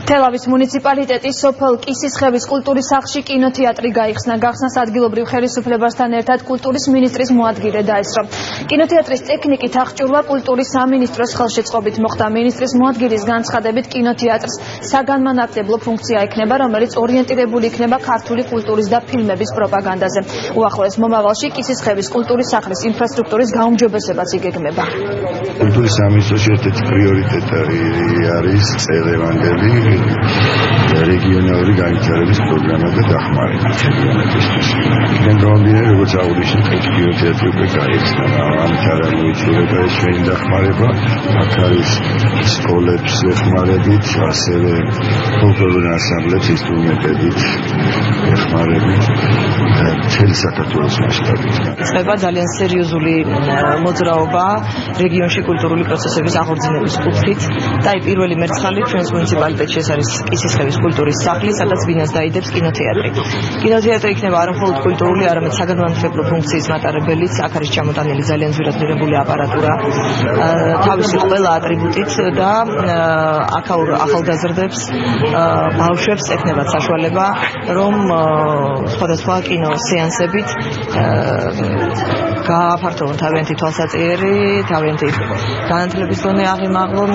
თელავის მუნიციპალიტეტის სოფელ კისისხევის კულტურის სახლში კინოთეატრი გაიხსნა. გახსნას ადგილობრივ ხელისუფლებასთან ერთად კულტურის მინისტრის მოადგილე დაესწრო. კინოთეატრის ტექნიკით აღჭურვა კულტურის სამინისტროს ხელშეწყობით მოხდა. მინისტრის მოადგილის განცხადებით კინოთეატრს საგანმანათლებლო ფუნქცია ექნება, რომელიც ორიენტირებული იქნება ქართული კულტურის და ფილმების პროპაგანდაზე. უახლოეს მომავალში კისისხევის კულტურის სახლის ინფრასტრუქტურის გაუმჯობესებაც იგეგმება. კულტურის სამინისტროში ერთ-ერთი პრიორიტეტი არის წელევანდელი რეგიონალური განვითარების პროგრამა და დახმარება რეგიონებისთვის. იქიდან გამომდინარე, როგორც აღნიშნეთ, კინოთეატრი უკვე გაიხსნა. ამით არ მოიწურება ეს ჩვენი დახმარება, აქ არის სკოლებს ეხმარებით, ასევე ფოლკლორულ ანსამბლებს ინსტრუმენტებით ეხმარებით, მთელი საქართველოს მასშტაბით. იწყება ძალიან სერიოზული მოძრაობა რეგიონში კულტურული პროცესების აღორძინების კუთხით და პირველი მერცხალი ჩვენს მუნიციპალიტეტში ეს არის კისისხევის კულტურის სახლი, სადაც ბინას დაიდებს კინოთეატრი. კინოთეატრი იქნება არა მხოლოდ კულტურული, არამედ საგანმანათლებლო ფუნქციის მატარებელიც. აქ არის ჩამოტანილი ძალიან ძვირადღირებული აპარატურა, თავისი ყველა ატრიბუტით და აქაურ ახალგაზრდებს, ბავშვებს ექნებათ საშუალება, რომ სხვადასხვა კინო სეანსებით გააფართოვონ თავიანთი თვალსაჩინო, თავიანთი განათლების დონე აღიმაღლონ